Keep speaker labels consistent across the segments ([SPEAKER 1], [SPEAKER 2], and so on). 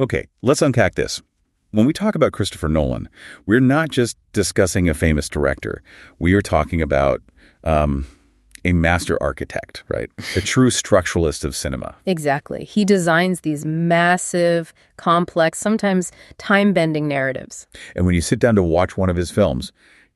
[SPEAKER 1] Okay, let's unpack this. When we talk about Christopher Nolan, we're not just discussing a famous director. We are talking about a master architect, right? A true structuralist of cinema.
[SPEAKER 2] Exactly. He designs these massive, complex, sometimes time-bending narratives.
[SPEAKER 1] And when you sit down to watch one of his films,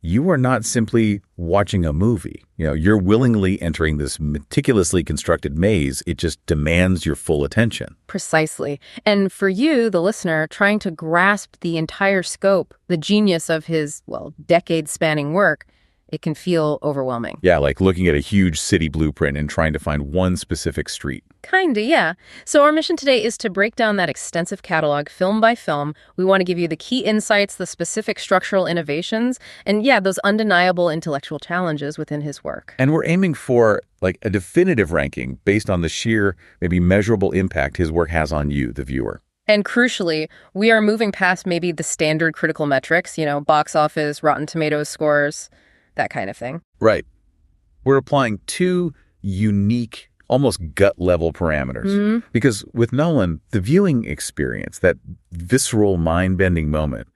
[SPEAKER 1] you are not simply watching a movie. You're willingly entering this meticulously constructed maze. It just demands your full attention.
[SPEAKER 2] Precisely. And for you, the listener, trying to grasp the entire scope, the genius of his, decade-spanning work, it can feel overwhelming.
[SPEAKER 1] Yeah, like looking at a huge city blueprint and trying to find one specific street.
[SPEAKER 2] Kinda, yeah. So our mission today is to break down that extensive catalog film by film. We want to give you the key insights, the specific structural innovations, and those undeniable intellectual challenges within his work.
[SPEAKER 1] And we're aiming for a definitive ranking based on the sheer, maybe measurable impact his work has on you, the viewer.
[SPEAKER 2] And crucially, we are moving past maybe the standard critical metrics, box office, Rotten Tomatoes scores, that kind of thing.
[SPEAKER 1] Right. We're applying two unique, almost gut-level parameters.
[SPEAKER 2] Mm-hmm.
[SPEAKER 1] Because with Nolan, the viewing experience, that visceral, mind-bending moment,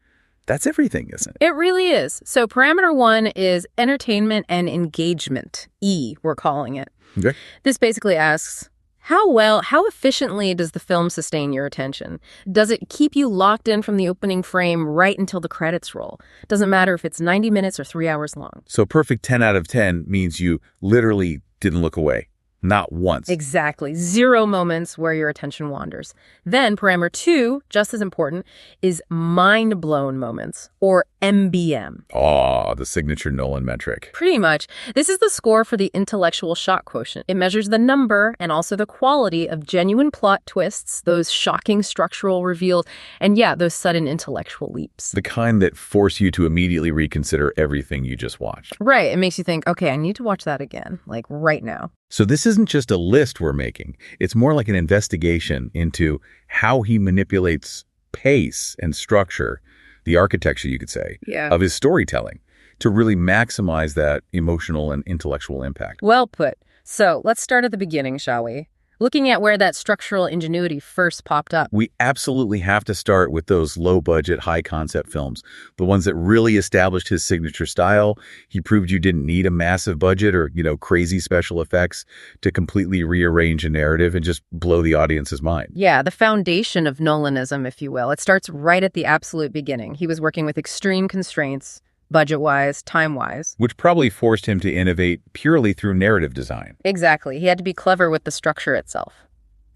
[SPEAKER 1] that's everything, isn't it?
[SPEAKER 2] It really is. So parameter 1 is entertainment and engagement. E, we're calling it.
[SPEAKER 1] Okay.
[SPEAKER 2] This basically asks, how efficiently does the film sustain your attention? Does it keep you locked in from the opening frame right until the credits roll? Doesn't matter if it's 90 minutes or 3 hours long.
[SPEAKER 1] So perfect 10 out of 10 means you literally didn't look away. Not once.
[SPEAKER 2] Exactly. 0 moments where your attention wanders. Then parameter 2, just as important, is mind-blown moments, or MBM.
[SPEAKER 1] Oh, the signature Nolan metric.
[SPEAKER 2] Pretty much. This is the score for the intellectual shock quotient. It measures the number and also the quality of genuine plot twists, those shocking structural reveals, and those sudden intellectual leaps.
[SPEAKER 1] The kind that force you to immediately reconsider everything you just watched.
[SPEAKER 2] Right. It makes you think, okay, I need to watch that again, like right now.
[SPEAKER 1] So this isn't just a list we're making. It's more like an investigation into how he manipulates pace and structure, the architecture, you could say, of his storytelling to really maximize that emotional and intellectual impact.
[SPEAKER 2] Well put. So let's start at the beginning, shall we? Looking at where that structural ingenuity first popped up.
[SPEAKER 1] We absolutely have to start with those low-budget, high-concept films, the ones that really established his signature style. He proved you didn't need a massive budget or, crazy special effects to completely rearrange a narrative and just blow the audience's mind.
[SPEAKER 2] Yeah, the foundation of Nolanism, if you will. It starts right at the absolute beginning. He was working with extreme constraints, budget-wise, time-wise.
[SPEAKER 1] Which probably forced him to innovate purely through narrative design.
[SPEAKER 2] Exactly. He had to be clever with the structure itself.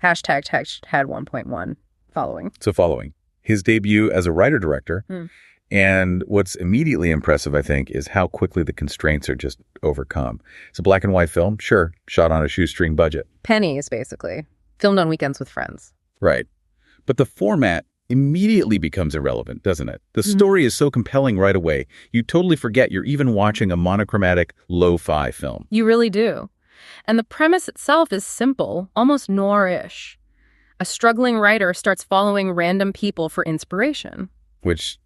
[SPEAKER 2] Hashtag text had 1.1 following.
[SPEAKER 1] So following. His debut as a writer-director. And what's immediately impressive, I think, is how quickly the constraints are just overcome. It's a black and white film, sure, shot on a shoestring budget.
[SPEAKER 2] Pennies, basically. Filmed on weekends with friends.
[SPEAKER 1] Right. But the format immediately becomes irrelevant, doesn't it? The story is so compelling right away, you totally forget you're even watching a monochromatic lo-fi film.
[SPEAKER 2] You really do. And the premise itself is simple, almost noir-ish. A struggling writer starts following random people for inspiration.
[SPEAKER 1] Which,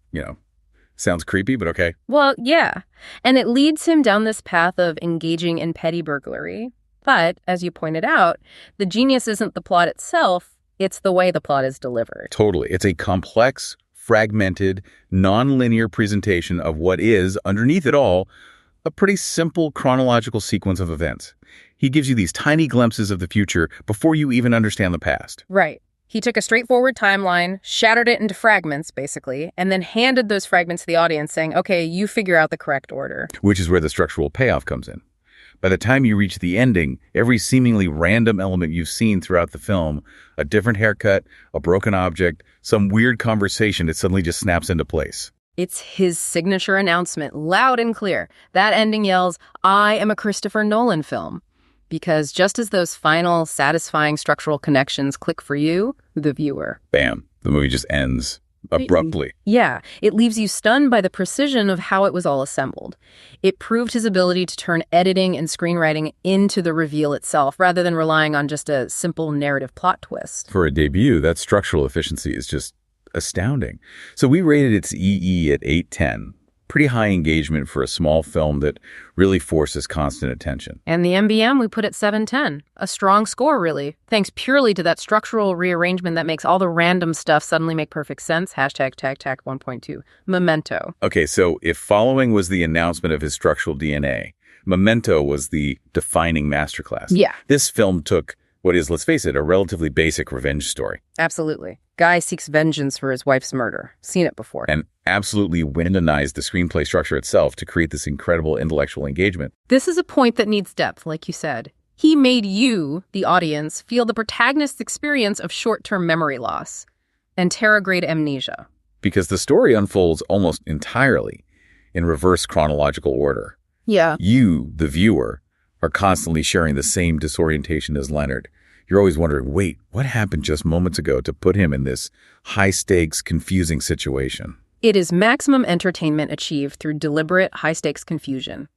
[SPEAKER 1] sounds creepy, but okay.
[SPEAKER 2] Well, yeah. And it leads him down this path of engaging in petty burglary. But, as you pointed out, the genius isn't the plot itself, it's the way the plot is delivered.
[SPEAKER 1] Totally. It's a complex, fragmented, non-linear presentation of what is, underneath it all, a pretty simple chronological sequence of events. He gives you these tiny glimpses of the future before you even understand the past.
[SPEAKER 2] Right. He took a straightforward timeline, shattered it into fragments, basically, and then handed those fragments to the audience saying, okay, you figure out the correct order.
[SPEAKER 1] Which is where the structural payoff comes in. By the time you reach the ending, every seemingly random element you've seen throughout the film, a different haircut, a broken object, some weird conversation, it suddenly just snaps into place.
[SPEAKER 2] It's his signature announcement, loud and clear. That ending yells, I am a Christopher Nolan film. Because just as those final, satisfying structural connections click for you, the viewer.
[SPEAKER 1] Bam. The movie just ends abruptly.
[SPEAKER 2] Yeah, it leaves you stunned by the precision of how it was all assembled. It proved his ability to turn editing and screenwriting into the reveal itself, rather than relying on just a simple narrative plot twist.
[SPEAKER 1] For a debut, that structural efficiency is just astounding. So we rated its EE at 810. Pretty high engagement for a small film that really forces constant attention.
[SPEAKER 2] And the MBM we put at 710. A strong score, really, thanks purely to that structural rearrangement that makes all the random stuff suddenly make perfect sense. Hashtag TAC 1.2. Memento.
[SPEAKER 1] Okay, so if Following was the announcement of his structural DNA, Memento was the defining masterclass.
[SPEAKER 2] Yeah.
[SPEAKER 1] This film took what is, let's face it, a relatively basic revenge story.
[SPEAKER 2] Absolutely. Guy seeks vengeance for his wife's murder. Seen it before.
[SPEAKER 1] And absolutely windonized the screenplay structure itself to create this incredible intellectual engagement.
[SPEAKER 2] This is a point that needs depth, like you said. He made you, the audience, feel the protagonist's experience of short-term memory loss and anterograde amnesia.
[SPEAKER 1] Because the story unfolds almost entirely in reverse chronological order.
[SPEAKER 2] Yeah.
[SPEAKER 1] You, the viewer, are constantly sharing the same disorientation as Leonard. You're always wondering, wait, what happened just moments ago to put him in this high-stakes, confusing situation?
[SPEAKER 2] It is maximum entertainment achieved through deliberate, high-stakes confusion.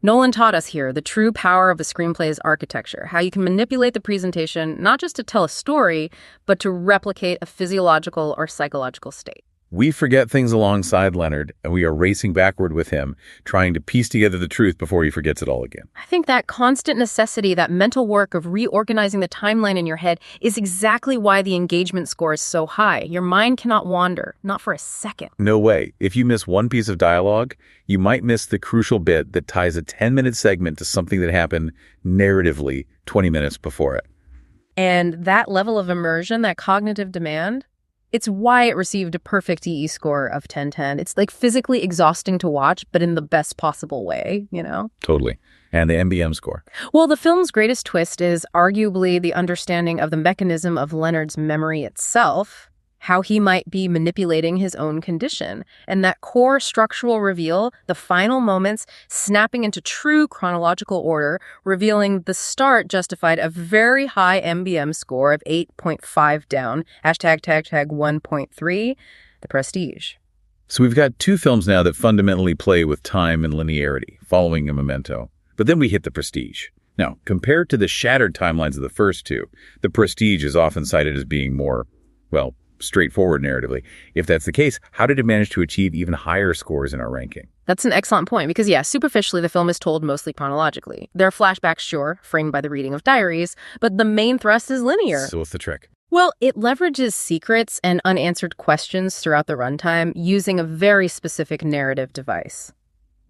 [SPEAKER 2] Nolan taught us here the true power of the screenplay's architecture, how you can manipulate the presentation not just to tell a story, but to replicate a physiological or psychological state.
[SPEAKER 1] We forget things alongside Leonard, and we are racing backward with him, trying to piece together the truth before he forgets it all again.
[SPEAKER 2] I think that constant necessity, that mental work of reorganizing the timeline in your head, is exactly why the engagement score is so high. Your mind cannot wander, not for a second.
[SPEAKER 1] No way. If you miss one piece of dialogue, you might miss the crucial bit that ties a 10-minute segment to something that happened narratively 20 minutes before it.
[SPEAKER 2] And that level of immersion, that cognitive demand, it's why it received a perfect EE score of 10/10. It's like physically exhausting to watch, but in the best possible way, you know?
[SPEAKER 1] Totally. And the MBM score?
[SPEAKER 2] Well, the film's greatest twist is arguably the understanding of the mechanism of Leonard's memory itself, how he might be manipulating his own condition. And that core structural reveal, the final moments snapping into true chronological order, revealing the start justified a very high MBM score of 8.5 down, hashtag TAG 1.3, The Prestige.
[SPEAKER 1] So we've got two films now that fundamentally play with time and linearity, Following a Memento. But then we hit The Prestige. Now, compared to the shattered timelines of the first two, The Prestige is often cited as being more, well, straightforward narratively. If that's the case, how did it manage to achieve even higher scores in our ranking?
[SPEAKER 2] That's an excellent point because, yeah, superficially, the film is told mostly chronologically. There are flashbacks, sure, framed by the reading of diaries, but the main thrust is linear.
[SPEAKER 1] So what's the trick?
[SPEAKER 2] Well, it leverages secrets and unanswered questions throughout the runtime using a very specific narrative device.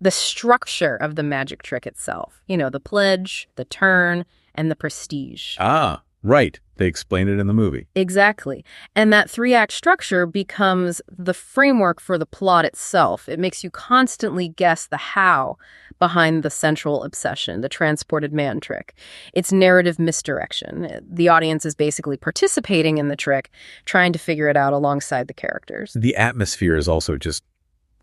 [SPEAKER 2] The structure of the magic trick itself. You know, the pledge, the turn, and the prestige.
[SPEAKER 1] Ah, right. They explain it in the movie.
[SPEAKER 2] Exactly. And that three-act structure becomes the framework for the plot itself. It makes you constantly guess the how behind the central obsession, the transported man trick. It's narrative misdirection. The audience is basically participating in the trick, trying to figure it out alongside the characters.
[SPEAKER 1] The atmosphere is also just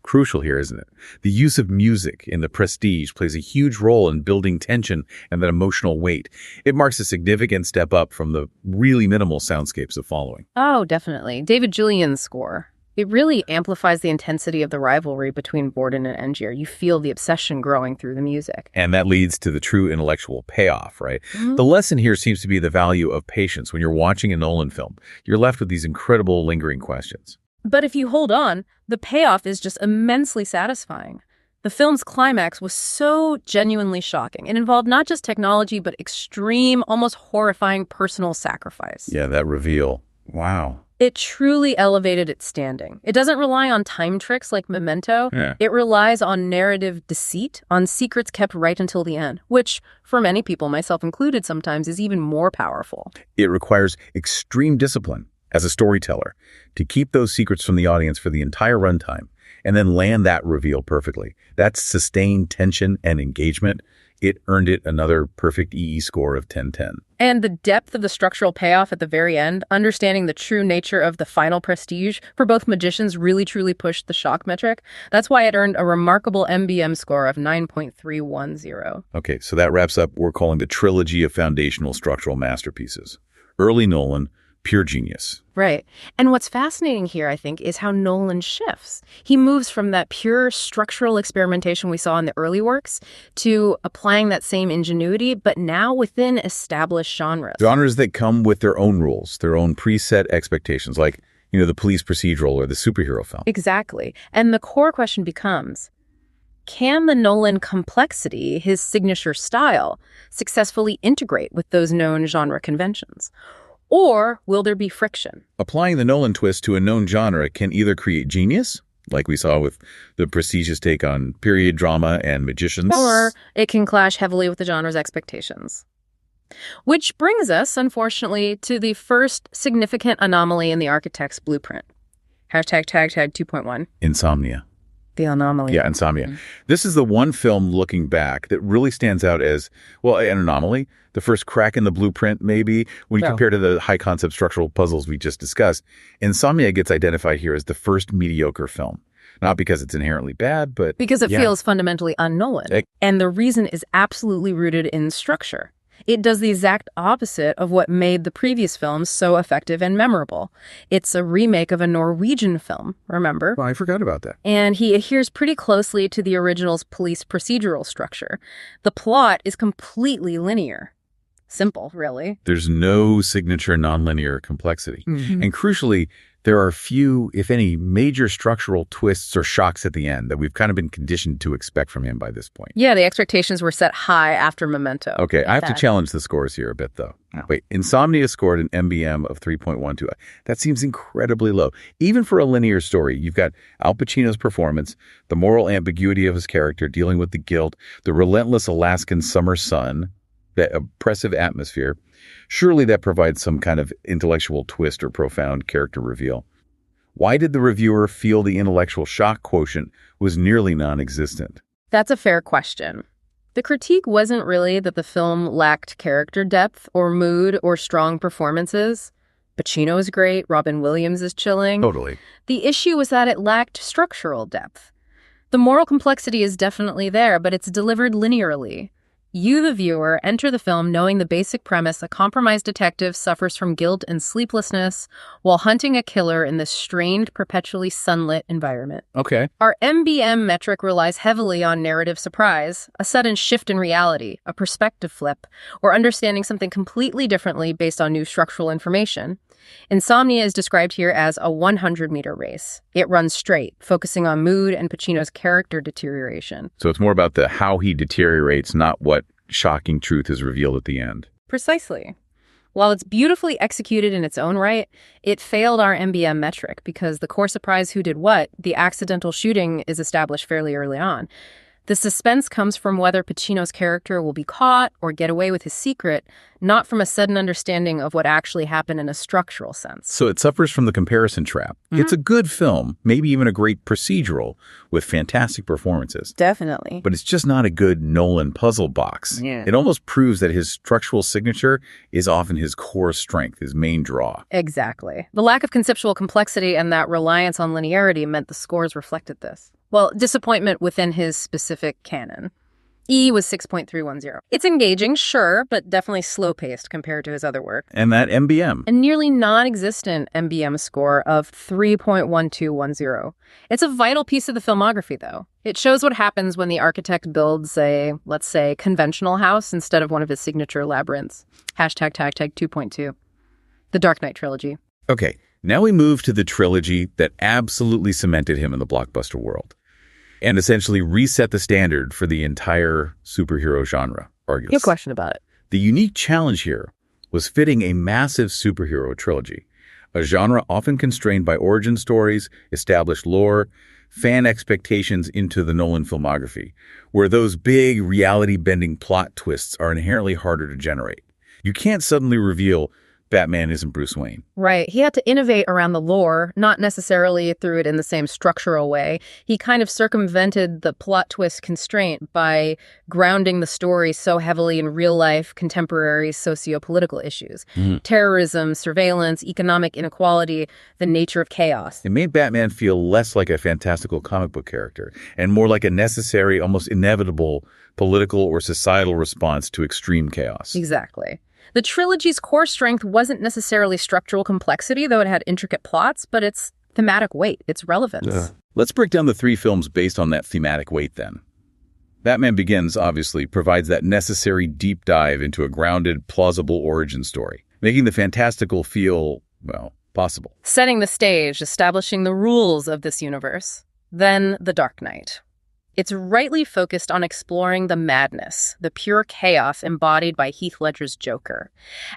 [SPEAKER 1] crucial here, isn't it? The use of music in The Prestige plays a huge role in building tension and that emotional weight. It marks a significant step up from the really minimal soundscapes of Following.
[SPEAKER 2] Oh, definitely. David Julian's score. It really amplifies the intensity of the rivalry between Borden and Angier. You feel the obsession growing through the music.
[SPEAKER 1] And that leads to the true intellectual payoff, right?
[SPEAKER 2] Mm-hmm.
[SPEAKER 1] The lesson here seems to be the value of patience. When you're watching a Nolan film, you're left with these incredible lingering questions.
[SPEAKER 2] But if you hold on, the payoff is just immensely satisfying. The film's climax was so genuinely shocking. It involved not just technology, but extreme, almost horrifying personal sacrifice.
[SPEAKER 1] Yeah, that reveal. Wow.
[SPEAKER 2] It truly elevated its standing. It doesn't rely on time tricks like Memento.
[SPEAKER 1] Yeah.
[SPEAKER 2] It relies on narrative deceit, on secrets kept right until the end, which, for many people, myself included sometimes, is even more powerful.
[SPEAKER 1] It requires extreme discipline as a storyteller to keep those secrets from the audience for the entire runtime and then land that reveal perfectly. That's sustained tension and engagement. It earned it another perfect EE score of 10/10.
[SPEAKER 2] And the depth of the structural payoff at the very end, understanding the true nature of the final prestige for both magicians really truly pushed the shock metric. That's why it earned a remarkable MBM score of 9.310.
[SPEAKER 1] Okay, so that wraps up what we're calling the trilogy of foundational structural masterpieces. Early Nolan, pure genius.
[SPEAKER 2] Right. And what's fascinating here, I think, is how Nolan shifts. He moves from that pure structural experimentation we saw in the early works to applying that same ingenuity, but now within established genres.
[SPEAKER 1] Genres that come with their own rules, their own preset expectations, like the police procedural or the superhero film.
[SPEAKER 2] Exactly. And the core question becomes, can the Nolan complexity, his signature style, successfully integrate with those known genre conventions? Or will there be friction?
[SPEAKER 1] Applying the Nolan twist to a known genre can either create genius, like we saw with the Prestige's take on period drama and magicians.
[SPEAKER 2] Or it can clash heavily with the genre's expectations. Which brings us, unfortunately, to the first significant anomaly in the architect's blueprint. Hashtag 2.1.
[SPEAKER 1] Insomnia.
[SPEAKER 2] The anomaly.
[SPEAKER 1] Yeah, Insomnia. Mm-hmm. This is the one film looking back that really stands out as, well, an anomaly. The first crack in the blueprint, maybe, when you compare to the high-concept structural puzzles we just discussed. Insomnia gets identified here as the first mediocre film. Not because it's inherently bad, but...
[SPEAKER 2] because it feels fundamentally un-Nolan. And the reason is absolutely rooted in structure. It does the exact opposite of what made the previous films so effective and memorable. It's a remake of a Norwegian film, remember?
[SPEAKER 1] Well, I forgot about that.
[SPEAKER 2] And he adheres pretty closely to the original's police procedural structure. The plot is completely linear. Simple, really.
[SPEAKER 1] There's no signature nonlinear complexity. Mm-hmm. And crucially, there are few, if any, major structural twists or shocks at the end that we've kind of been conditioned to expect from him by this point.
[SPEAKER 2] Yeah, the expectations were set high after Memento.
[SPEAKER 1] Okay, I have to challenge the scores here a bit, though. Oh. Wait, Insomnia scored an MBM of 3.12. That seems incredibly low. Even for a linear story, you've got Al Pacino's performance, the moral ambiguity of his character dealing with the guilt, the relentless Alaskan summer sun, that oppressive atmosphere. Surely that provides some kind of intellectual twist or profound character reveal. Why did the reviewer feel the intellectual shock quotient was nearly non-existent?
[SPEAKER 2] That's a fair question. The critique wasn't really that the film lacked character depth or mood or strong performances. Pacino is great, Robin Williams is chilling.
[SPEAKER 1] Totally.
[SPEAKER 2] The issue was that it lacked structural depth. The moral complexity is definitely there, but it's delivered linearly. You, the viewer, enter the film knowing the basic premise: a compromised detective suffers from guilt and sleeplessness while hunting a killer in this strained, perpetually sunlit environment.
[SPEAKER 1] Okay.
[SPEAKER 2] Our MBM metric relies heavily on narrative surprise, a sudden shift in reality, a perspective flip, or understanding something completely differently based on new structural information. Insomnia is described here as a 100-meter race. It runs straight, focusing on mood and Pacino's character deterioration.
[SPEAKER 1] So it's more about the how he deteriorates, not what shocking truth is revealed at the end.
[SPEAKER 2] Precisely. While it's beautifully executed in its own right, it failed our MBM metric because the core surprise who did what, the accidental shooting, is established fairly early on. The suspense comes from whether Pacino's character will be caught or get away with his secret, not from a sudden understanding of what actually happened in a structural sense.
[SPEAKER 1] So it suffers from the comparison trap. Mm-hmm. It's a good film, maybe even a great procedural with fantastic performances.
[SPEAKER 2] Definitely.
[SPEAKER 1] But it's just not a good Nolan puzzle box.
[SPEAKER 2] Yeah.
[SPEAKER 1] It almost proves that his structural signature is often his core strength, his main draw.
[SPEAKER 2] Exactly. The lack of conceptual complexity and that reliance on linearity meant the scores reflected this. Well, disappointment within his specific canon. E was 6.310. It's engaging, sure, but definitely slow-paced compared to his other work.
[SPEAKER 1] And that MBM?
[SPEAKER 2] A nearly non-existent MBM score of 3.1210. It's a vital piece of the filmography, though. It shows what happens when the architect builds a, let's say, conventional house instead of one of his signature labyrinths. Hashtag 2.2. The Dark Knight trilogy.
[SPEAKER 1] Okay, now we move to the trilogy that absolutely cemented him in the blockbuster world and essentially reset the standard for the entire superhero genre, arguably.
[SPEAKER 2] No question about it.
[SPEAKER 1] The unique challenge here was fitting a massive superhero trilogy, a genre often constrained by origin stories, established lore, fan expectations into the Nolan filmography, where those big reality-bending plot twists are inherently harder to generate. You can't suddenly reveal Batman isn't Bruce Wayne.
[SPEAKER 2] Right. He had to innovate around the lore, not necessarily through it in the same structural way. He kind of circumvented the plot twist constraint by grounding the story so heavily in real-life, contemporary socio-political issues. Mm-hmm. Terrorism, surveillance, economic inequality, the nature of chaos.
[SPEAKER 1] It made Batman feel less like a fantastical comic book character and more like a necessary, almost inevitable political or societal response to extreme chaos.
[SPEAKER 2] Exactly. The trilogy's core strength wasn't necessarily structural complexity, though it had intricate plots, but its thematic weight, its relevance.
[SPEAKER 1] Let's break down the three films based on that thematic weight, then. Batman Begins, obviously, provides that necessary deep dive into a grounded, plausible origin story, making the fantastical feel, well, possible.
[SPEAKER 2] Setting the stage, establishing the rules of this universe. Then The Dark Knight. It's rightly focused on exploring the madness, the pure chaos embodied by Heath Ledger's Joker,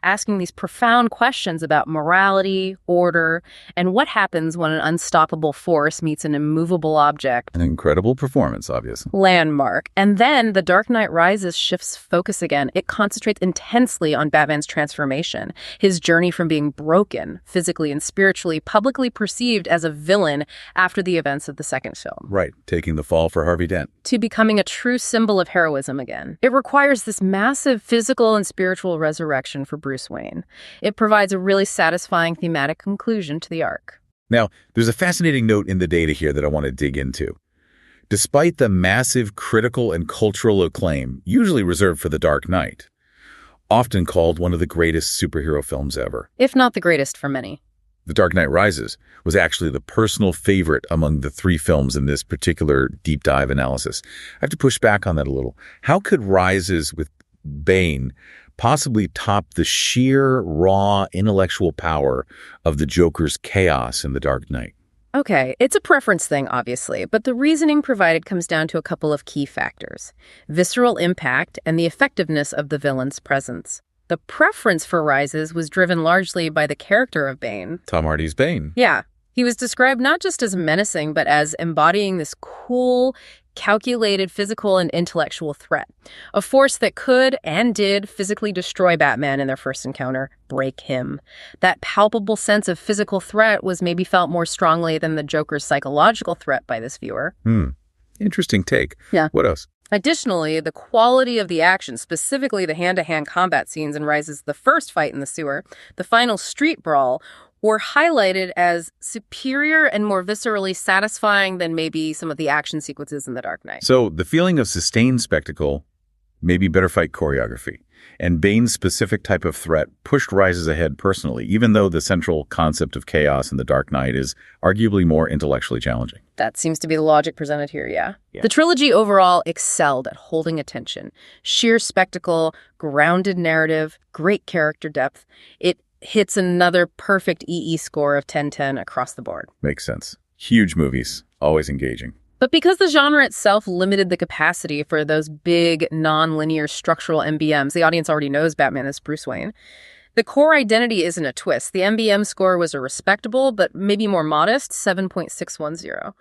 [SPEAKER 2] asking these profound questions about morality, order, and what happens when an unstoppable force meets an immovable object.
[SPEAKER 1] An incredible performance, obviously.
[SPEAKER 2] Landmark. And then The Dark Knight Rises shifts focus again. It concentrates intensely on Batman's transformation, his journey from being broken, physically and spiritually, publicly perceived as a villain after the events of the second film.
[SPEAKER 1] Right, taking the fall for Harvey Dent.
[SPEAKER 2] To becoming a true symbol of heroism again. It requires this massive physical and spiritual resurrection for Bruce Wayne. It provides a really satisfying thematic conclusion to the arc.
[SPEAKER 1] Now, there's a fascinating note in the data here that I want to dig into. Despite the massive critical and cultural acclaim, usually reserved for The Dark Knight, often called one of the greatest superhero films ever.
[SPEAKER 2] If not the greatest for many.
[SPEAKER 1] The Dark Knight Rises was actually the personal favorite among the 3 films in this particular deep dive analysis. I have to push back on that a little. How could Rises with Bane possibly top the sheer, raw, intellectual power of the Joker's chaos in The Dark Knight?
[SPEAKER 2] Okay, it's a preference thing, obviously, but the reasoning provided comes down to a couple of key factors: visceral impact and the effectiveness of the villain's presence. The preference for Rises was driven largely by the character of Bane.
[SPEAKER 1] Tom Hardy's Bane.
[SPEAKER 2] Yeah. He was described not just as menacing, but as embodying this cool, calculated physical and intellectual threat. A force that could and did physically destroy Batman in their first encounter, break him. That palpable sense of physical threat was maybe felt more strongly than the Joker's psychological threat by this viewer.
[SPEAKER 1] Interesting take.
[SPEAKER 2] Yeah.
[SPEAKER 1] What else?
[SPEAKER 2] Additionally, the quality of the action, specifically the hand-to-hand combat scenes in Rises, the first fight in the sewer, the final street brawl, were highlighted as superior and more viscerally satisfying than maybe some of the action sequences in The Dark Knight.
[SPEAKER 1] So the feeling of sustained spectacle, maybe better fight choreography, and Bane's specific type of threat pushed Rises ahead personally, even though the central concept of chaos in The Dark Knight is arguably more intellectually challenging.
[SPEAKER 2] That seems to be the logic presented here, yeah. The trilogy overall excelled at holding attention. Sheer spectacle, grounded narrative, great character depth. It hits another perfect EE score of 10/10 across the board.
[SPEAKER 1] Makes sense. Huge movies, always engaging.
[SPEAKER 2] But because the genre itself limited the capacity for those big, non-linear structural MBMs, the audience already knows Batman is Bruce Wayne. The core identity isn't a twist. The MBM score was a respectable, but maybe more modest, 7.610.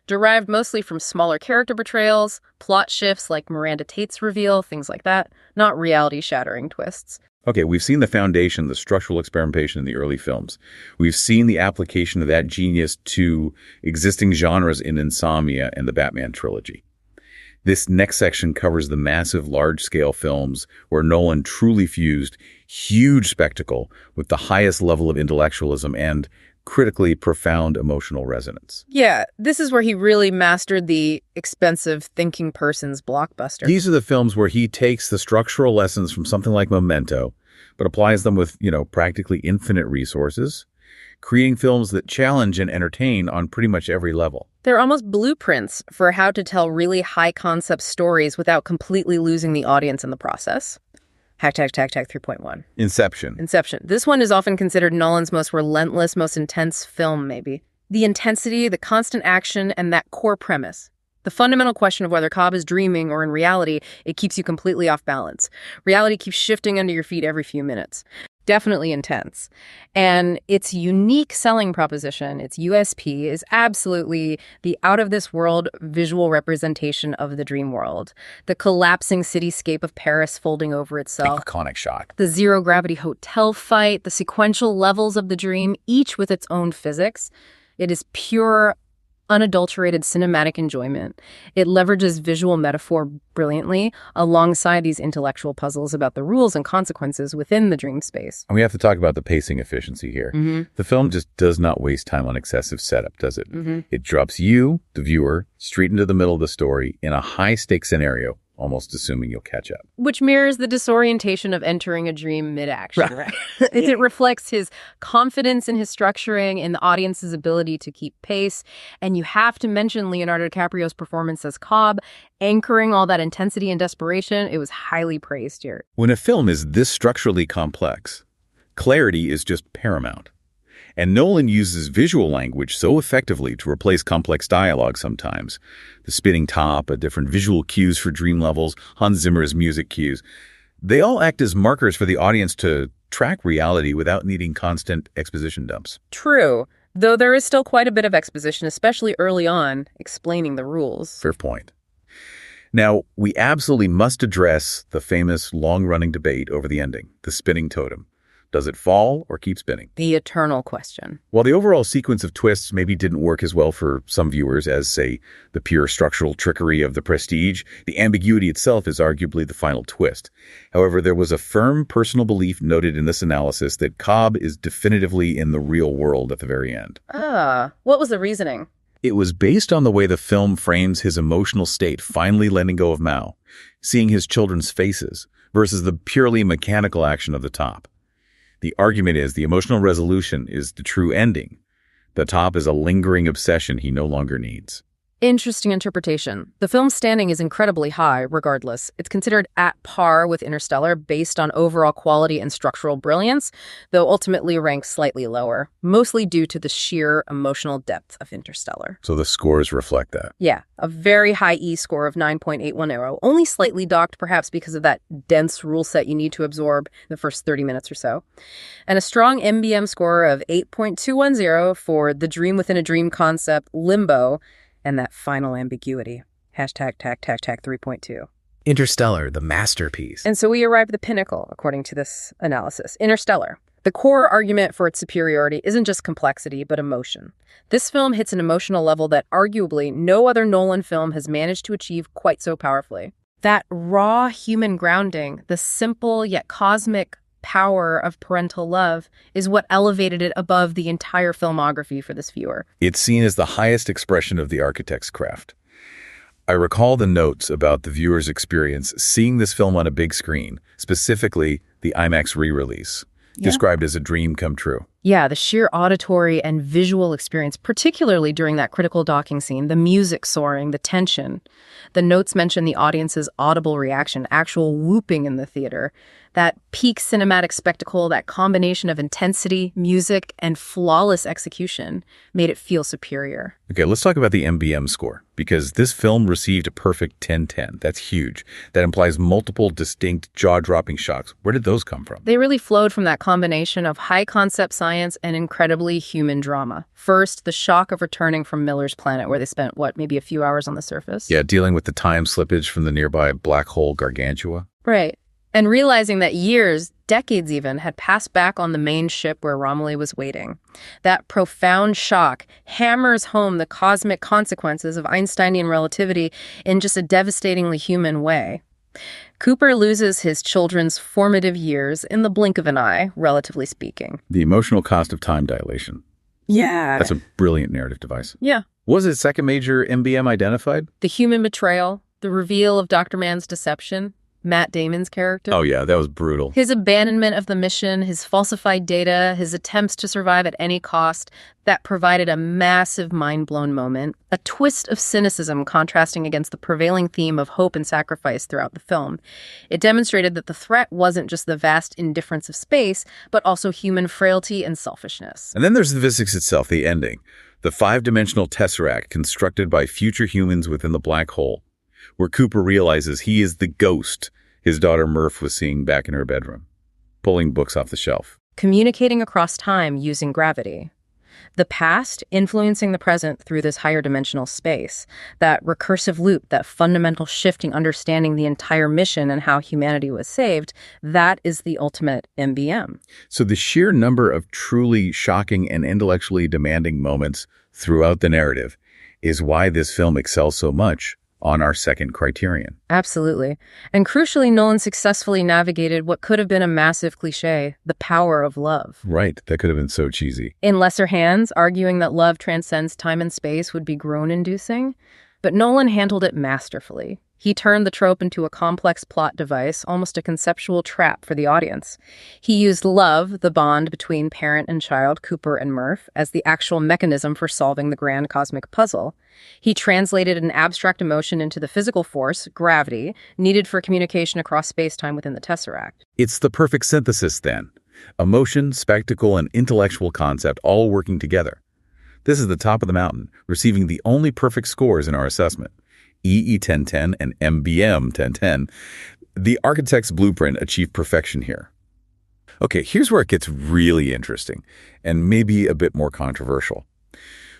[SPEAKER 2] Derived mostly from smaller character betrayals, plot shifts like Miranda Tate's reveal, things like that, not reality-shattering twists.
[SPEAKER 1] Okay, we've seen the foundation, the structural experimentation in the early films. We've seen the application of that genius to existing genres in Insomnia and the Batman trilogy. This next section covers the massive, large-scale films where Nolan truly fused huge spectacle with the highest level of intellectualism and critically profound emotional resonance.
[SPEAKER 2] Yeah, this is where he really mastered the expensive thinking person's blockbuster.
[SPEAKER 1] These are the films where he takes the structural lessons from something like Memento, but applies them with, practically infinite resources, creating films that challenge and entertain on pretty much every level.
[SPEAKER 2] They're almost blueprints for how to tell really high-concept stories without completely losing the audience in the process. Hashtag 3.1.
[SPEAKER 1] Inception.
[SPEAKER 2] This one is often considered Nolan's most relentless, most intense film, maybe. The intensity, the constant action, and that core premise. The fundamental question of whether Cobb is dreaming or in reality, it keeps you completely off balance. Reality keeps shifting under your feet every few minutes. Definitely intense. And its unique selling proposition, its USP, is absolutely the out-of-this-world visual representation of the dream world. The collapsing cityscape of Paris folding over itself.
[SPEAKER 1] Iconic shot.
[SPEAKER 2] The zero-gravity hotel fight, the sequential levels of the dream, each with its own physics. It is pure, unadulterated cinematic enjoyment. It leverages visual metaphor brilliantly alongside these intellectual puzzles about the rules and consequences within the dream space.
[SPEAKER 1] And we have to talk about the pacing efficiency here. The film just does not waste time on excessive setup, does it? It drops you, the viewer, straight into the middle of the story in a high-stakes scenario, almost assuming you'll catch up.
[SPEAKER 2] Which mirrors the disorientation of entering a dream mid-action, right? It reflects his confidence in his structuring and the audience's ability to keep pace. And you have to mention Leonardo DiCaprio's performance as Cobb, anchoring all that intensity and desperation. It was highly praised here.
[SPEAKER 1] When a film is this structurally complex, clarity is just paramount. And Nolan uses visual language so effectively to replace complex dialogue sometimes. The spinning top, different visual cues for dream levels, Hans Zimmer's music cues. They all act as markers for the audience to track reality without needing constant exposition dumps.
[SPEAKER 2] True, though there is still quite a bit of exposition, especially early on, explaining the rules.
[SPEAKER 1] Fair point. Now, we absolutely must address the famous long-running debate over the ending, the spinning totem. Does it fall or keep spinning?
[SPEAKER 2] The eternal question.
[SPEAKER 1] While the overall sequence of twists maybe didn't work as well for some viewers as, say, the pure structural trickery of The Prestige, the ambiguity itself is arguably the final twist. However, there was a firm personal belief noted in this analysis that Cobb is definitively in the real world at the very end.
[SPEAKER 2] What was the reasoning?
[SPEAKER 1] It was based on the way the film frames his emotional state finally letting go of Mao, seeing his children's faces, versus the purely mechanical action of the top. The argument is the emotional resolution is the true ending. The top is a lingering obsession he no longer needs.
[SPEAKER 2] Interesting interpretation. The film's standing is incredibly high, regardless. It's considered at par with Interstellar based on overall quality and structural brilliance, though ultimately ranks slightly lower, mostly due to the sheer emotional depth of Interstellar.
[SPEAKER 1] So the scores reflect that.
[SPEAKER 2] Yeah, a very high E score of 9.810, only slightly docked perhaps because of that dense rule set you need to absorb the first 30 minutes or so. And a strong MBM score of 8.210 for the dream within a dream concept, Limbo, and that final ambiguity. Hashtag 3.2.
[SPEAKER 3] Interstellar, the masterpiece.
[SPEAKER 2] And so we arrive at the pinnacle, according to this analysis. Interstellar. The core argument for its superiority isn't just complexity, but emotion. This film hits an emotional level that arguably no other Nolan film has managed to achieve quite so powerfully. That raw human grounding, the simple yet cosmic power of parental love is what elevated it above the entire filmography for this viewer.
[SPEAKER 1] It's seen as the highest expression of the architect's craft. I recall the notes about the viewer's experience seeing this film on a big screen, specifically the IMAX re-release, described as a dream come true.
[SPEAKER 2] Yeah, the sheer auditory and visual experience, particularly during that critical docking scene, the music soaring, the tension. The notes mention the audience's audible reaction, actual whooping in the theater. That peak cinematic spectacle, that combination of intensity, music, and flawless execution made it feel superior.
[SPEAKER 1] Okay, let's talk about the MBM score, because this film received a perfect 10/10. That's huge. That implies multiple distinct jaw-dropping shocks. Where did those come from?
[SPEAKER 2] They really flowed from that combination of high-concept science and incredibly human drama. First, the shock of returning from Miller's planet, where they spent, maybe a few hours on the surface?
[SPEAKER 1] Yeah, dealing with the time slippage from the nearby black hole Gargantua.
[SPEAKER 2] Right. And realizing that years, decades even, had passed back on the main ship where Romilly was waiting. That profound shock hammers home the cosmic consequences of Einsteinian relativity in just a devastatingly human way. Cooper loses his children's formative years in the blink of an eye, relatively speaking.
[SPEAKER 1] The emotional cost of time dilation.
[SPEAKER 2] Yeah.
[SPEAKER 1] That's a brilliant narrative device.
[SPEAKER 2] Yeah.
[SPEAKER 1] Was its second major MBM identified?
[SPEAKER 2] The human betrayal, the reveal of Dr. Mann's deception. Matt Damon's character.
[SPEAKER 1] Oh, yeah, that was brutal.
[SPEAKER 2] His abandonment of the mission, his falsified data, his attempts to survive at any cost, that provided a massive mind-blown moment, a twist of cynicism contrasting against the prevailing theme of hope and sacrifice throughout the film. It demonstrated that the threat wasn't just the vast indifference of space, but also human frailty and selfishness.
[SPEAKER 1] And then there's the physics itself, the ending. The five-dimensional tesseract constructed by future humans within the black hole, where Cooper realizes he is the ghost his daughter Murph was seeing back in her bedroom, pulling books off the shelf.
[SPEAKER 2] Communicating across time using gravity. The past influencing the present through this higher dimensional space. That recursive loop, that fundamental shifting understanding the entire mission and how humanity was saved, that is the ultimate MBM.
[SPEAKER 1] So the sheer number of truly shocking and intellectually demanding moments throughout the narrative is why this film excels so much on our second criterion.
[SPEAKER 2] Absolutely. And crucially, Nolan successfully navigated what could have been a massive cliche, the power of love.
[SPEAKER 1] Right. That could have been so cheesy.
[SPEAKER 2] In lesser hands, arguing that love transcends time and space would be groan-inducing, but Nolan handled it masterfully. He turned the trope into a complex plot device, almost a conceptual trap for the audience. He used love, the bond between parent and child, Cooper and Murph, as the actual mechanism for solving the grand cosmic puzzle. He translated an abstract emotion into the physical force, gravity, needed for communication across space-time within the Tesseract.
[SPEAKER 1] It's the perfect synthesis, then. Emotion, spectacle, and intellectual concept all working together. This is the top of the mountain, receiving the only perfect scores in our assessment. EE 1010 and MBM 1010. The architect's blueprint achieved perfection here. Okay, here's where it gets really interesting, and maybe a bit more controversial.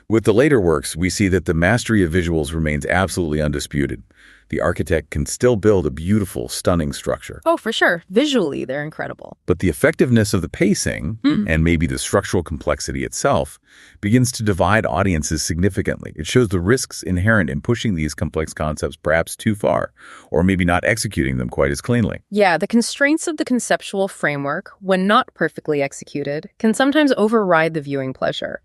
[SPEAKER 1] With the later works, we see that the mastery of visuals remains absolutely undisputed. The architect can still build a beautiful, stunning structure.
[SPEAKER 2] Oh, for sure. Visually, they're incredible.
[SPEAKER 1] But the effectiveness of the pacing, and maybe the structural complexity itself, begins to divide audiences significantly. It shows the risks inherent in pushing these complex concepts perhaps too far, or maybe not executing them quite as cleanly.
[SPEAKER 2] Yeah, the constraints of the conceptual framework, when not perfectly executed, can sometimes override the viewing pleasure.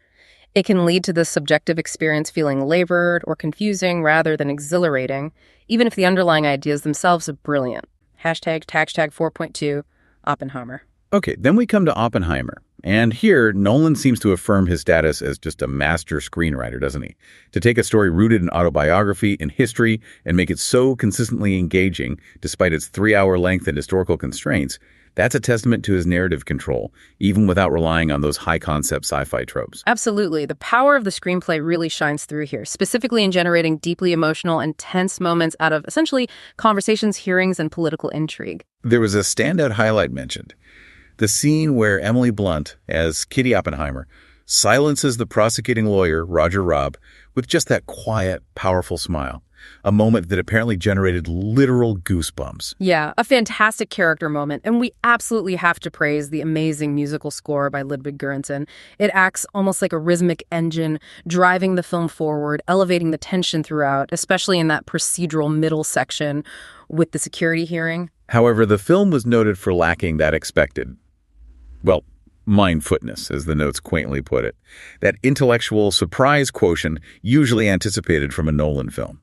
[SPEAKER 2] It can lead to the subjective experience feeling labored or confusing rather than exhilarating, even if the underlying ideas themselves are brilliant. Hashtag 4.2, Oppenheimer.
[SPEAKER 1] Okay, then we come to Oppenheimer. And here, Nolan seems to affirm his status as just a master screenwriter, doesn't he? To take a story rooted in autobiography and history and make it so consistently engaging, despite its 3-hour length and historical constraints, that's a testament to his narrative control, even without relying on those high-concept sci-fi tropes.
[SPEAKER 2] Absolutely. The power of the screenplay really shines through here, specifically in generating deeply emotional and tense moments out of, essentially, conversations, hearings, and political intrigue.
[SPEAKER 1] There was a standout highlight mentioned. The scene where Emily Blunt, as Kitty Oppenheimer, silences the prosecuting lawyer, Roger Robb, with just that quiet, powerful smile. A moment that apparently generated literal goosebumps.
[SPEAKER 2] Yeah, a fantastic character moment, and we absolutely have to praise the amazing musical score by Ludwig Göransson. It acts almost like a rhythmic engine, driving the film forward, elevating the tension throughout, especially in that procedural middle section with the security hearing.
[SPEAKER 1] However, the film was noted for lacking that expected, well, mindfootness, as the notes quaintly put it. That intellectual surprise quotient usually anticipated from a Nolan film.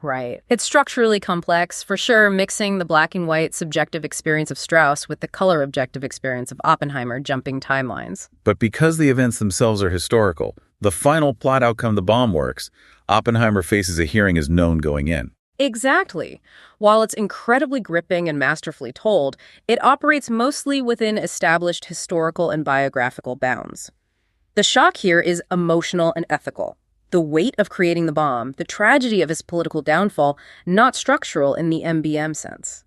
[SPEAKER 2] Right. It's structurally complex, for sure, mixing the black and white subjective experience of Strauss with the color objective experience of Oppenheimer, jumping timelines.
[SPEAKER 1] But because the events themselves are historical, the final plot outcome the bomb works, Oppenheimer faces a hearing as known going in.
[SPEAKER 2] Exactly. While it's incredibly gripping and masterfully told, it operates mostly within established historical and biographical bounds. The shock here is emotional and ethical. The weight of creating the bomb, the tragedy of his political downfall, not structural in the MBM sense.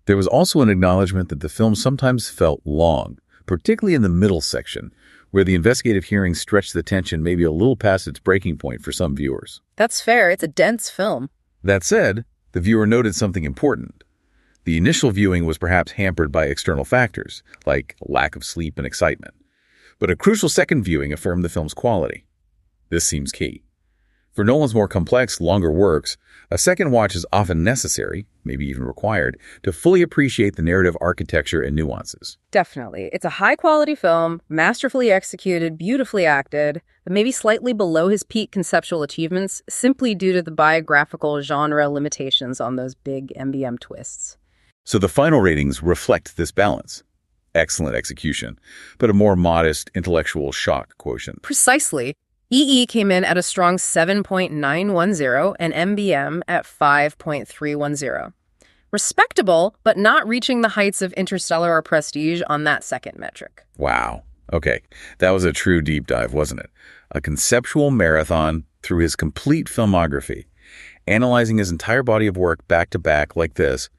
[SPEAKER 1] There was also an acknowledgement that the film sometimes felt long, particularly in the middle section, where the investigative hearing stretched the tension maybe a little past its breaking point for some viewers.
[SPEAKER 2] That's fair. It's a dense film.
[SPEAKER 1] That said, the viewer noted something important. The initial viewing was perhaps hampered by external factors, like lack of sleep and excitement. But a crucial second viewing affirmed the film's quality. This seems key. For Nolan's more complex, longer works, a second watch is often necessary, maybe even required, to fully appreciate the narrative architecture and nuances.
[SPEAKER 2] Definitely. It's a high-quality film, masterfully executed, beautifully acted, but maybe slightly below his peak conceptual achievements, simply due to the biographical genre limitations on those big MBM twists.
[SPEAKER 1] So the final ratings reflect this balance. Excellent execution, but a more modest intellectual shock quotient.
[SPEAKER 2] Precisely. EE came in at a strong 7.910 and MBM at 5.310. Respectable, but not reaching the heights of Interstellar or Prestige on that second metric.
[SPEAKER 1] Wow. Okay, that was a true deep dive, wasn't it? A conceptual marathon through his complete filmography. Analyzing his entire body of work back to back like this,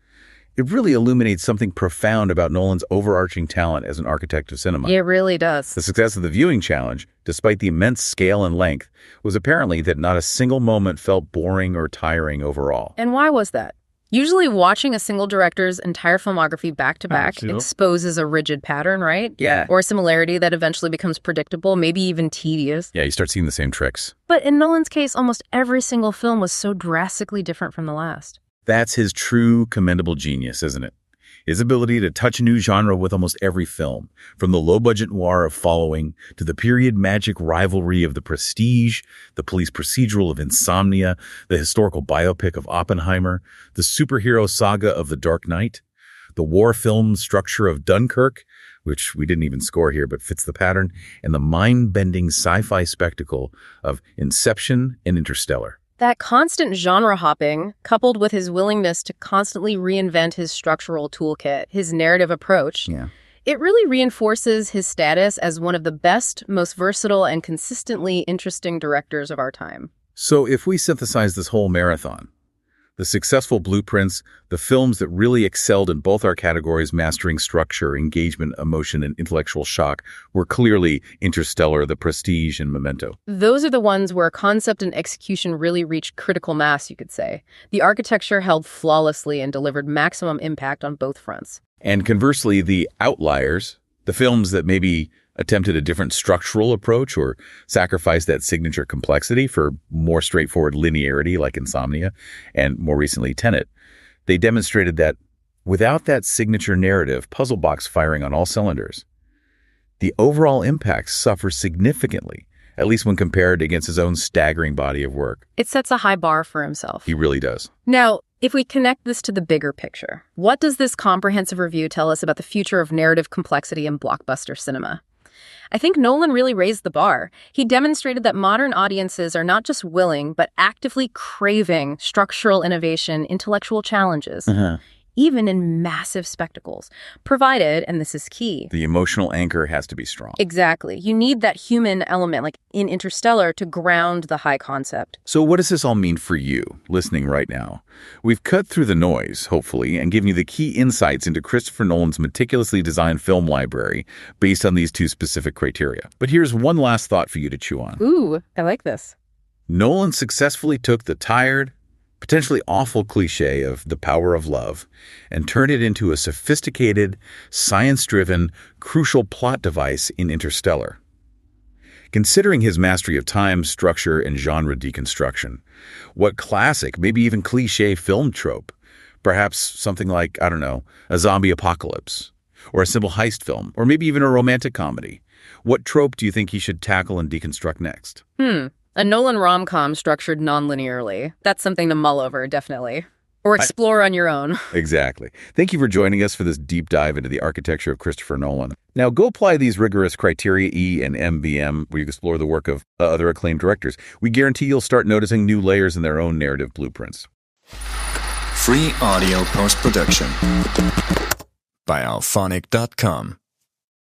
[SPEAKER 1] it really illuminates something profound about Nolan's overarching talent as an architect of cinema.
[SPEAKER 2] It really does.
[SPEAKER 1] The success of the viewing challenge, despite the immense scale and length, was apparently that not a single moment felt boring or tiring overall.
[SPEAKER 2] And why was that? Usually watching a single director's entire filmography back-to-back exposes a rigid pattern, right?
[SPEAKER 1] Yeah.
[SPEAKER 2] Or a similarity that eventually becomes predictable, maybe even tedious.
[SPEAKER 1] Yeah, you start seeing the same tricks.
[SPEAKER 2] But in Nolan's case, almost every single film was so drastically different from the last.
[SPEAKER 1] That's his true commendable genius, isn't it? His ability to touch a new genre with almost every film, from the low-budget noir of Following to the period magic rivalry of The Prestige, the police procedural of Insomnia, the historical biopic of Oppenheimer, the superhero saga of The Dark Knight, the war film structure of Dunkirk, which we didn't even score here but fits the pattern, and the mind-bending sci-fi spectacle of Inception and Interstellar.
[SPEAKER 2] That constant genre hopping, coupled with his willingness to constantly reinvent his structural toolkit, his narrative approach, It really reinforces his status as one of the best, most versatile, and consistently interesting directors of our time.
[SPEAKER 1] So if we synthesize this whole marathon, the successful blueprints, the films that really excelled in both our categories, mastering structure, engagement, emotion, and intellectual shock, were clearly Interstellar, The Prestige, and Memento.
[SPEAKER 2] Those are the ones where concept and execution really reached critical mass, you could say. The architecture held flawlessly and delivered maximum impact on both fronts.
[SPEAKER 1] And conversely, the outliers, the films that maybe attempted a different structural approach or sacrificed that signature complexity for more straightforward linearity like Insomnia and more recently Tenet, they demonstrated that without that signature narrative puzzle box firing on all cylinders, the overall impact suffers significantly, at least when compared against his own staggering body of work.
[SPEAKER 2] It sets a high bar for himself.
[SPEAKER 1] He really does.
[SPEAKER 2] Now, if we connect this to the bigger picture, what does this comprehensive review tell us about the future of narrative complexity in blockbuster cinema? I think Nolan really raised the bar. He demonstrated that modern audiences are not just willing, but actively craving structural innovation, intellectual challenges, even in massive spectacles, provided, and this is key,
[SPEAKER 1] the emotional anchor has to be strong.
[SPEAKER 2] Exactly. You need that human element, like in Interstellar, to ground the high concept.
[SPEAKER 1] So what does this all mean for you, listening right now? We've cut through the noise, hopefully, and given you the key insights into Christopher Nolan's meticulously designed film library based on these two specific criteria. But here's one last thought for you to chew on.
[SPEAKER 2] Ooh, I like this.
[SPEAKER 1] Nolan successfully took the tired, potentially awful cliche of the power of love and turned it into a sophisticated, science-driven, crucial plot device in Interstellar. Considering his mastery of time, structure, and genre deconstruction, what classic, maybe even cliche film trope, perhaps something like, I don't know, a zombie apocalypse, or a simple heist film, or maybe even a romantic comedy, what trope do you think he should tackle and deconstruct next?
[SPEAKER 2] A Nolan rom-com structured non-linearly. That's something to mull over, definitely. Or explore on your own.
[SPEAKER 1] Exactly. Thank you for joining us for this deep dive into the architecture of Christopher Nolan. Now go apply these rigorous criteria E and MBM where you explore the work of other acclaimed directors. We guarantee you'll start noticing new layers in their own narrative blueprints.
[SPEAKER 4] Free audio post-production by alphonic.com.